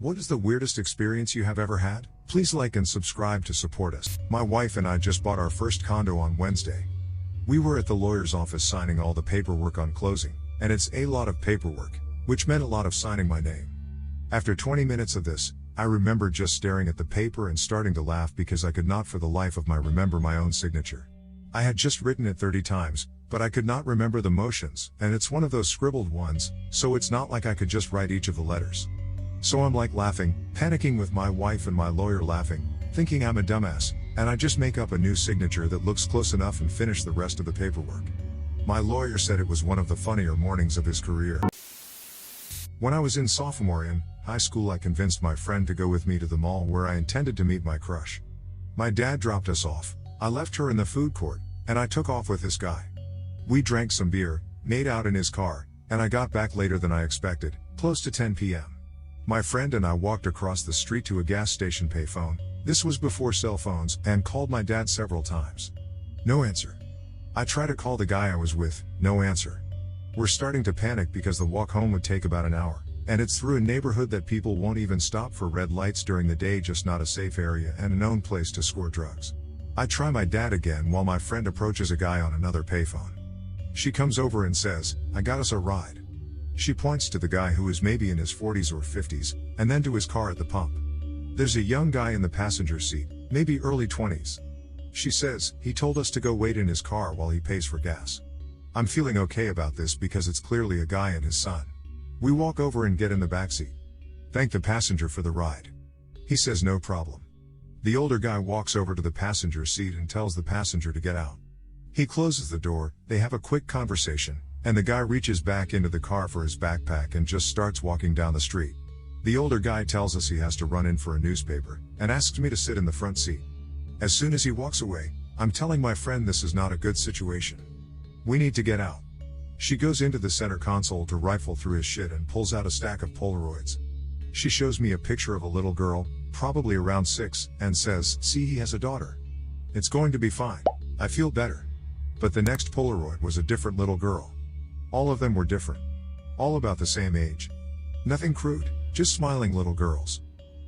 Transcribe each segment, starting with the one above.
What is the weirdest experience you have ever had? Please like and subscribe to support us. My wife and I just bought our first condo on Wednesday. We were at the lawyer's office signing all the paperwork on closing, and it's a lot of paperwork, which meant a lot of signing my name. After 20 minutes of this, I remember just staring at the paper and starting to laugh because I could not for the life of me remember my own signature. I had just written it 30 times, but I could not remember the motions, and it's one of those scribbled ones, so it's not like I could just write each of the letters. So I'm like laughing, panicking with my wife and my lawyer laughing, thinking I'm a dumbass, and I just make up a new signature that looks close enough and finish the rest of the paperwork. My lawyer said it was one of the funnier mornings of his career. When I was in sophomore in high school, I convinced my friend to go with me to the mall where I intended to meet my crush. My dad dropped us off, I left her in the food court, and I took off with this guy. We drank some beer, made out in his car, and I got back later than I expected, close to 10 p.m. My friend and I walked across the street to a gas station payphone, this was before cell phones, and called my dad several times. No answer. I tried to call the guy I was with, no answer. We're starting to panic because the walk home would take about an hour, and it's through a neighborhood that people won't even stop for red lights during the day, just not a safe area and a known place to score drugs. I try my dad again while my friend approaches a guy on another payphone. She comes over and says, "I got us a ride." She points to the guy who is maybe in his 40s or 50s, and then to his car at the pump. There's a young guy in the passenger seat, maybe early 20s. She says, he told us to go wait in his car while he pays for gas. I'm feeling okay about this because it's clearly a guy and his son. We walk over and get in the backseat. Thank the passenger for the ride. He says no problem. The older guy walks over to the passenger seat and tells the passenger to get out. He closes the door, they have a quick conversation, and the guy reaches back into the car for his backpack and just starts walking down the street. The older guy tells us he has to run in for a newspaper, and asks me to sit in the front seat. As soon as he walks away, I'm telling my friend this is not a good situation. We need to get out. She goes into the center console to rifle through his shit and pulls out a stack of Polaroids. She shows me a picture of a little girl, probably around 6, and says, "See, he has a daughter. It's going to be fine." I feel better. But the next Polaroid was a different little girl. All of them were different. All about the same age. Nothing crude, just smiling little girls.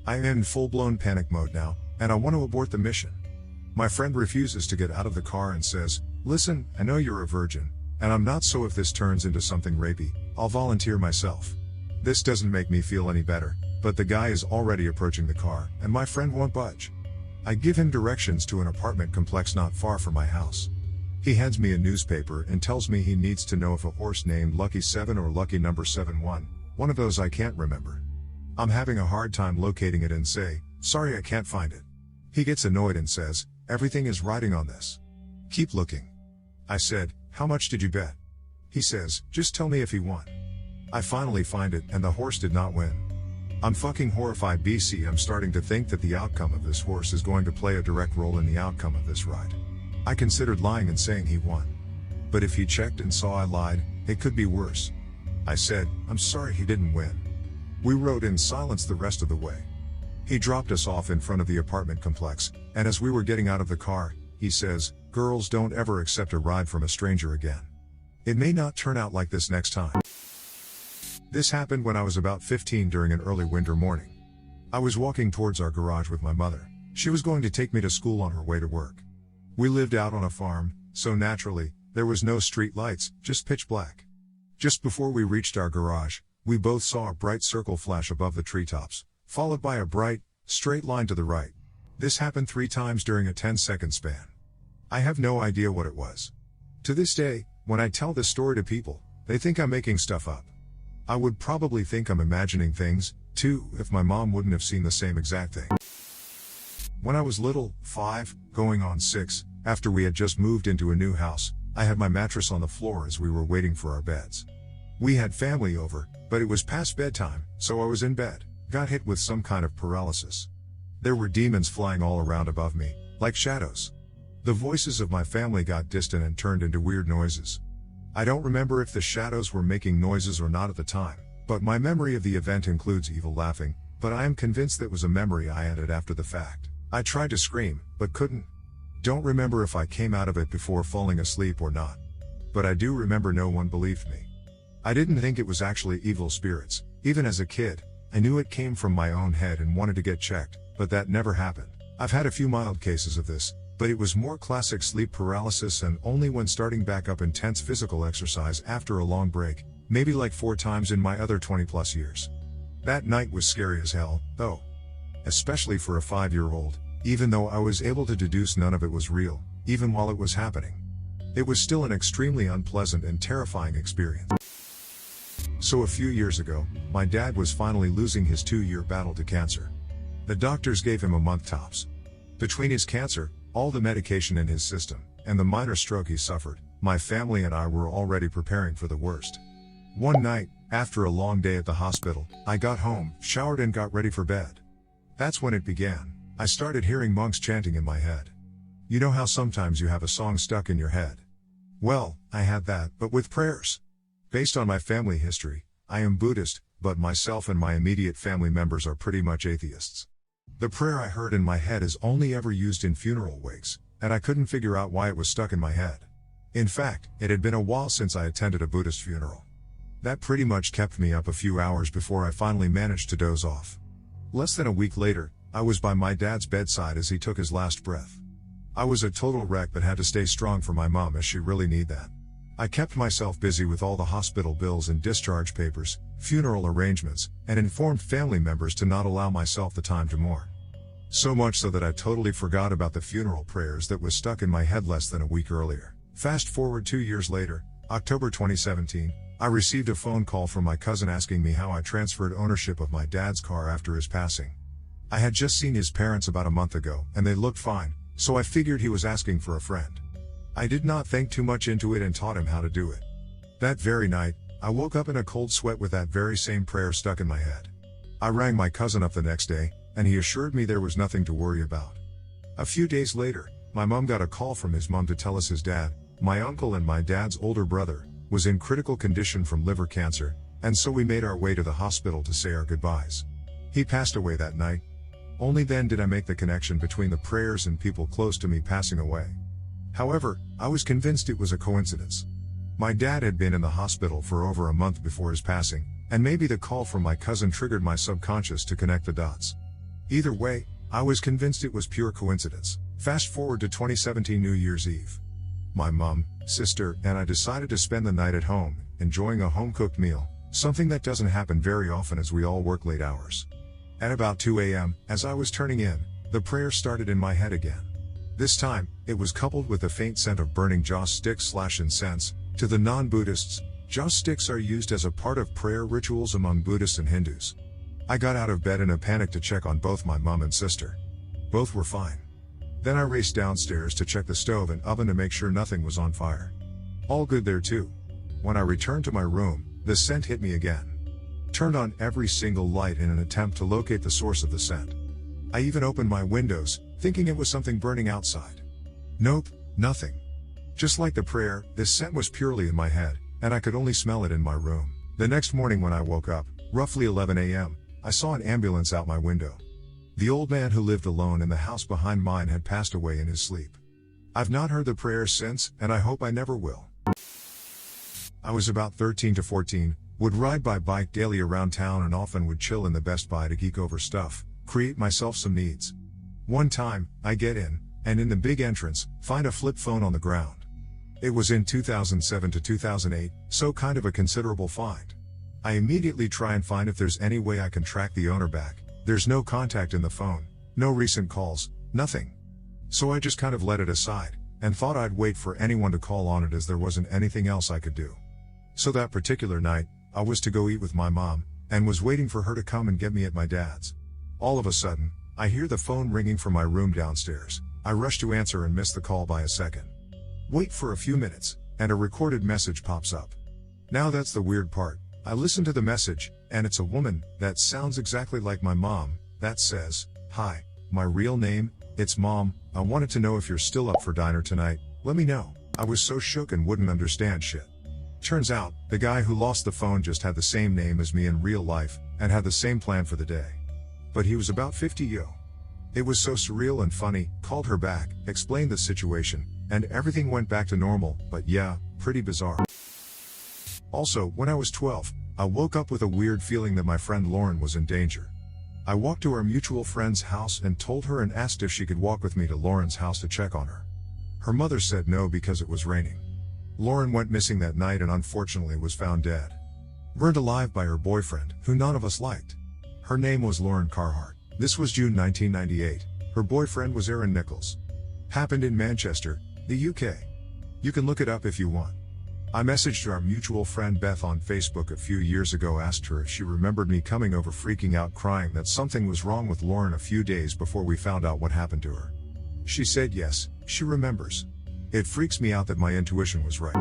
I am in full-blown panic mode now, and I want to abort the mission. My friend refuses to get out of the car and says, "Listen, I know you're a virgin, and I'm not, so if this turns into something rapey, I'll volunteer myself." This doesn't make me feel any better, but the guy is already approaching the car, and my friend won't budge. I give him directions to an apartment complex not far from my house. He hands me a newspaper and tells me he needs to know if a horse named Lucky 7 or Lucky number 7 won, one of those I can't remember. I'm having a hard time locating it and say, "Sorry, I can't find it." He gets annoyed and says, "Everything is riding on this. Keep looking." I said, "How much did you bet?" He says, "Just tell me if he won." I finally find it, and the horse did not win. I'm fucking horrified. I'm starting to think that the outcome of this horse is going to play a direct role in the outcome of this ride. I considered lying and saying he won. But if he checked and saw I lied, it could be worse. I said, "I'm sorry, he didn't win." We rode in silence the rest of the way. He dropped us off in front of the apartment complex, and as we were getting out of the car, he says, "Girls, don't ever accept a ride from a stranger again. It may not turn out like this next time." This happened when I was about 15 during an early winter morning. I was walking towards our garage with my mother. She was going to take me to school on her way to work. We lived out on a farm, so naturally, there was no street lights, just pitch black. Just before we reached our garage, we both saw a bright circle flash above the treetops, followed by a bright, straight line to the right. This happened 3 times during a 10-second span. I have no idea what it was. To this day, when I tell this story to people, they think I'm making stuff up. I would probably think I'm imagining things, too, if my mom wouldn't have seen the same exact thing. When I was little, 5, going on 6, after we had just moved into a new house, I had my mattress on the floor as we were waiting for our beds. We had family over, but it was past bedtime, so I was in bed, got hit with some kind of paralysis. There were demons flying all around above me, like shadows. The voices of my family got distant and turned into weird noises. I don't remember if the shadows were making noises or not at the time, but my memory of the event includes evil laughing, but I am convinced that was a memory I added after the fact. I tried to scream, but couldn't. Don't remember if I came out of it before falling asleep or not. But I do remember no one believed me. I didn't think it was actually evil spirits, even as a kid, I knew it came from my own head and wanted to get checked, but that never happened. I've had a few mild cases of this, but it was more classic sleep paralysis and only when starting back up intense physical exercise after a long break, maybe like 4 times in my other 20+ years. That night was scary as hell, though. Especially for a 5-year-old, even though I was able to deduce none of it was real, even while it was happening. It was still an extremely unpleasant and terrifying experience. So a few years ago, my dad was finally losing his 2-year battle to cancer. The doctors gave him a month tops. Between his cancer, all the medication in his system, and the minor stroke he suffered, my family and I were already preparing for the worst. One night, after a long day at the hospital, I got home, showered and got ready for bed. That's when it began. I started hearing monks chanting in my head. You know how sometimes you have a song stuck in your head? Well, I had that, but with prayers. Based on my family history, I am Buddhist, but myself and my immediate family members are pretty much atheists. The prayer I heard in my head is only ever used in funeral wakes, and I couldn't figure out why it was stuck in my head. In fact, it had been a while since I attended a Buddhist funeral. That pretty much kept me up a few hours before I finally managed to doze off. Less than a week later, I was by my dad's bedside as he took his last breath. I was a total wreck but had to stay strong for my mom as she really needed that. I kept myself busy with all the hospital bills and discharge papers, funeral arrangements, and informed family members to not allow myself the time to mourn. So much so that I totally forgot about the funeral prayers that was stuck in my head less than a week earlier. Fast forward 2 years later, October 2017, I received a phone call from my cousin asking me how I transferred ownership of my dad's car after his passing. I had just seen his parents about a month ago, and they looked fine, so I figured he was asking for a friend. I did not think too much into it and taught him how to do it. That very night, I woke up in a cold sweat with that very same prayer stuck in my head. I rang my cousin up the next day, and he assured me there was nothing to worry about. A few days later, my mom got a call from his mom to tell us his dad, my uncle and my dad's older brother, was in critical condition from liver cancer, and so we made our way to the hospital to say our goodbyes. He passed away that night. Only then did I make the connection between the prayers and people close to me passing away. However, I was convinced it was a coincidence. My dad had been in the hospital for over a month before his passing, and maybe the call from my cousin triggered my subconscious to connect the dots. Either way, I was convinced it was pure coincidence. Fast forward to 2017 New Year's Eve. My mom, sister, and I decided to spend the night at home, enjoying a home-cooked meal, something that doesn't happen very often as we all work late hours. At about 2 a.m., as I was turning in, the prayer started in my head again. This time, it was coupled with a faint scent of burning joss sticks/incense. To the non-Buddhists, joss sticks are used as a part of prayer rituals among Buddhists and Hindus. I got out of bed in a panic to check on both my mom and sister. Both were fine. Then I raced downstairs to check the stove and oven to make sure nothing was on fire. All good there too. When I returned to my room, the scent hit me again. Turned on every single light in an attempt to locate the source of the scent. I even opened my windows, thinking it was something burning outside. Nope, nothing. Just like the prayer, this scent was purely in my head, and I could only smell it in my room. The next morning when I woke up, roughly 11 a.m., I saw an ambulance out my window. The old man who lived alone in the house behind mine had passed away in his sleep. I've not heard the prayer since, and I hope I never will. I was about 13 to 14, would ride my bike daily around town and often would chill in the Best Buy to geek over stuff, create myself some needs. One time, I get in, and in the big entrance, find a flip phone on the ground. It was in 2007 to 2008, so kind of a considerable find. I immediately try and find if there's any way I can track the owner back. There's no contact in the phone, no recent calls, nothing. So I just kind of let it aside, and thought I'd wait for anyone to call on it as there wasn't anything else I could do. So that particular night, I was to go eat with my mom, and was waiting for her to come and get me at my dad's. All of a sudden, I hear the phone ringing from my room downstairs. I rush to answer and miss the call by a second. Wait for a few minutes, and a recorded message pops up. Now that's the weird part. I listen to the message, and it's a woman that sounds exactly like my mom, that says, "Hi, my real name, it's Mom. I wanted to know if you're still up for dinner tonight, let me know." I was so shook and wouldn't understand shit. Turns out, the guy who lost the phone just had the same name as me in real life, and had the same plan for the day. But he was about 50 yo. It was so surreal and funny, called her back, explained the situation, and everything went back to normal, but yeah, pretty bizarre. Also, when I was 12, I woke up with a weird feeling that my friend Lauren was in danger. I walked to our mutual friend's house and told her and asked if she could walk with me to Lauren's house to check on her. Her mother said no because it was raining. Lauren went missing that night and unfortunately was found dead. Burned alive by her boyfriend, who none of us liked. Her name was Lauren Carhart. This was June 1998. Her boyfriend was Aaron Nichols. Happened in Manchester, the UK. You can look it up if you want. I messaged our mutual friend Beth on Facebook a few years ago, asked her if she remembered me coming over freaking out crying that something was wrong with Lauren a few days before we found out what happened to her. She said yes, she remembers. It freaks me out that my intuition was right.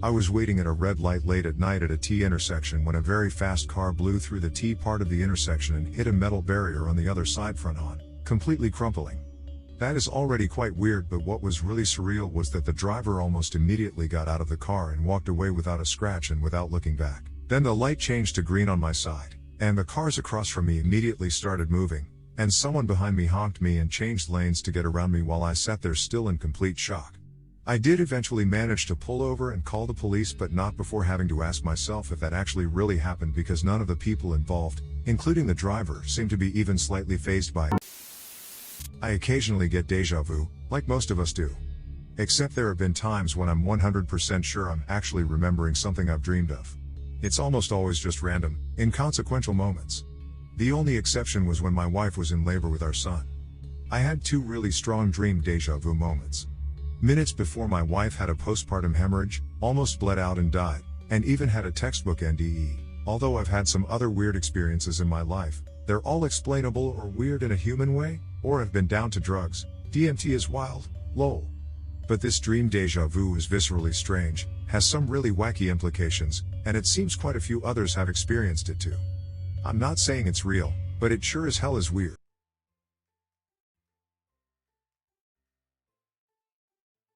I was waiting at a red light late at night at a T intersection when a very fast car blew through the T part of the intersection and hit a metal barrier on the other side front on, completely crumpling. That is already quite weird, but what was really surreal was that the driver almost immediately got out of the car and walked away without a scratch and without looking back. Then the light changed to green on my side, and the cars across from me immediately started moving, and someone behind me honked me and changed lanes to get around me while I sat there still in complete shock. I did eventually manage to pull over and call the police, but not before having to ask myself if that actually really happened, because none of the people involved, including the driver, seemed to be even slightly fazed by it. I occasionally get deja vu, like most of us do. Except there have been times when I'm 100% sure I'm actually remembering something I've dreamed of. It's almost always just random, inconsequential moments. The only exception was when my wife was in labor with our son. I had two really strong dream deja vu moments. Minutes before, my wife had a postpartum hemorrhage, almost bled out and died, and even had a textbook NDE. Although I've had some other weird experiences in my life, they're all explainable or weird in a human way, or have been down to drugs. DMT is wild, lol. But this dream deja vu is viscerally strange, has some really wacky implications, and it seems quite a few others have experienced it too. I'm not saying it's real, but it sure as hell is weird.